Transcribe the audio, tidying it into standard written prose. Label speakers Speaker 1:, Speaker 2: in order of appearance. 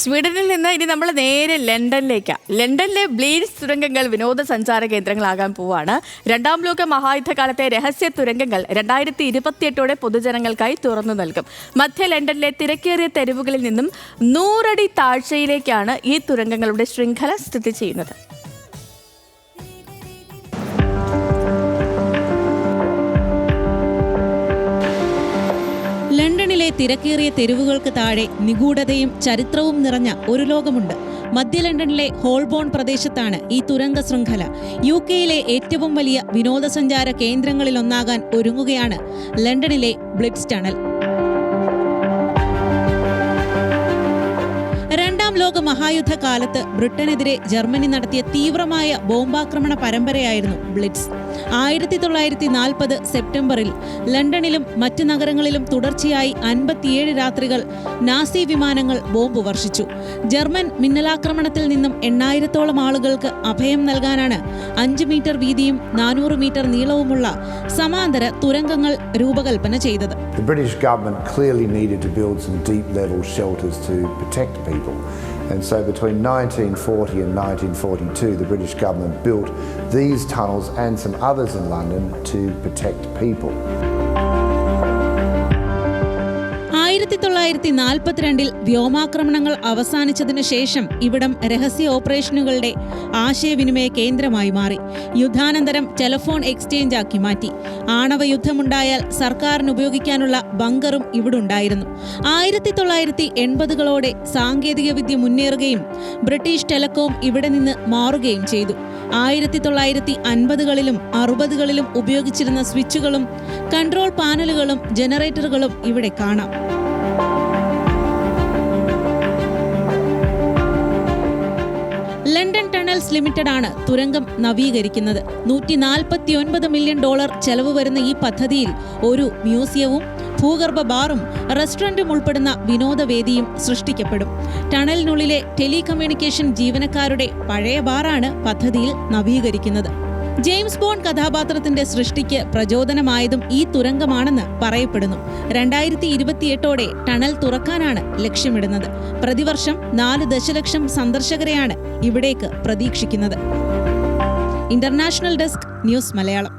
Speaker 1: സ്വീഡനിൽ നിന്ന് ഇനി നമ്മൾ നേരെ ലണ്ടനിലേക്കാണ്. ലണ്ടനിലെ ബ്ലീഡ്സ് തുരങ്കങ്ങൾ വിനോദസഞ്ചാര കേന്ദ്രങ്ങളാകാൻ പോവാണ്. രണ്ടാം ലോക മഹായുദ്ധകാലത്തെ രഹസ്യ തുരങ്കങ്ങൾ 2028 പൊതുജനങ്ങൾക്കായി തുറന്നു നൽകും. മധ്യ ലണ്ടനിലെ തിരക്കേറിയ തെരുവുകളിൽ നിന്നും 100 അടി താഴ്ചയിലേക്കാണ് ഈ തുരങ്കങ്ങളുടെ ശൃംഖല സ്ഥിതി ചെയ്യുന്നത്.
Speaker 2: ലണ്ടനിലെ തിരക്കേറിയ തെരുവുകൾക്ക് താഴെ നിഗൂഢതയും ചരിത്രവും നിറഞ്ഞ ഒരു ലോകമുണ്ട്. മധ്യ ലണ്ടനിലെ ഹോൾബോൺ പ്രദേശത്താണ് ഈ തുരങ്ക ശൃംഖല. UK-യിലെ ഏറ്റവും വലിയ വിനോദസഞ്ചാര കേന്ദ്രങ്ങളിലൊന്നാകാൻ ഒരുങ്ങുകയാണ് ലണ്ടനിലെ ബ്ലിറ്റ്സ് ടണൽ. രണ്ടാം ലോക മഹായുദ്ധ കാലത്ത് ബ്രിട്ടനെതിരെ ജർമ്മനി നടത്തിയ തീവ്രമായ ബോംബാക്രമണ പരമ്പരയായിരുന്നു ബ്ലിറ്റ്സ്. 1940 സെപ്റ്റംബറിൽ ലണ്ടനിലും മറ്റ് നഗരങ്ങളിലും തുടർച്ചയായി 57 രാത്രികൾ നാസി വിമാനങ്ങൾ ബോംബ് വർഷിച്ചു. ജർമ്മൻ മിന്നലാക്രമണത്തിൽ നിന്നും 8000-ഓളം ആളുകൾക്ക് അഭയം നൽകാനാണ് 5 മീറ്റർ വീതിയും 400 മീറ്റർ നീളവുമുള്ള സമാന്തര തുരങ്കങ്ങൾ രൂപകൽപ്പന ചെയ്തത്.
Speaker 3: The British government clearly needed to build some deep level shelters to protect people. And so between 1940 and 1942 the British government built these tunnels and some others in London to protect people.
Speaker 2: 1942 വ്യോമാക്രമണങ്ങൾ അവസാനിച്ചതിനു ശേഷം ഇവിടം രഹസ്യ ഓപ്പറേഷനുകളുടെ ആശയവിനിമയ കേന്ദ്രമായി മാറി. യുദ്ധാനന്തരം telephone exchange ആക്കി മാറ്റി. ആണവ യുദ്ധമുണ്ടായാൽ സർക്കാരിന് ഉപയോഗിക്കാനുള്ള ബങ്കറും ഇവിടുണ്ടായിരുന്നു. 1980-കളോടെ സാങ്കേതികവിദ്യ മുന്നേറുകയും ബ്രിട്ടീഷ് ടെലികോം ഇവിടെ നിന്ന് മാറുകയും ചെയ്തു. 1950-കളിലും 60-കളിലും ഉപയോഗിച്ചിരുന്ന സ്വിച്ചുകളും കൺട്രോൾ പാനലുകളും ജനറേറ്ററുകളും ഇവിടെ കാണാം. ലണ്ടൻ ടണൽസ് ലിമിറ്റഡ് ആണ് തുരങ്കം നവീകരിക്കുന്നത്. $149 മില്യൺ ചെലവ് വരുന്ന ഈ പദ്ധതിയിൽ ഒരു മ്യൂസിയവും ഭൂഗർഭ ബാറും റെസ്റ്റോറന്റും ഉൾപ്പെടുന്ന വിനോദവേദിയും സൃഷ്ടിക്കപ്പെടും. ടണലിനുള്ളിലെ ടെലികമ്മ്യൂണിക്കേഷൻ ജീവനക്കാരുടെ പഴയ ബാറാണ് പദ്ധതിയിൽ നവീകരിക്കുന്നത്. ജെയിംസ് ബോണ്ട് കഥാപാത്രത്തിന്റെ സൃഷ്ടിക്ക് പ്രചോദനമായതും ഈ തുരങ്കമാണെന്ന് പറയപ്പെടുന്നു. 2028 ടണൽ തുറക്കാനാണ് ലക്ഷ്യമിടുന്നത്. പ്രതിവർഷം 4 ദശലക്ഷം സന്ദർശകരെയാണ് ഇവിടേക്ക് പ്രതീക്ഷിക്കുന്നത്. International desk, news Malayalam.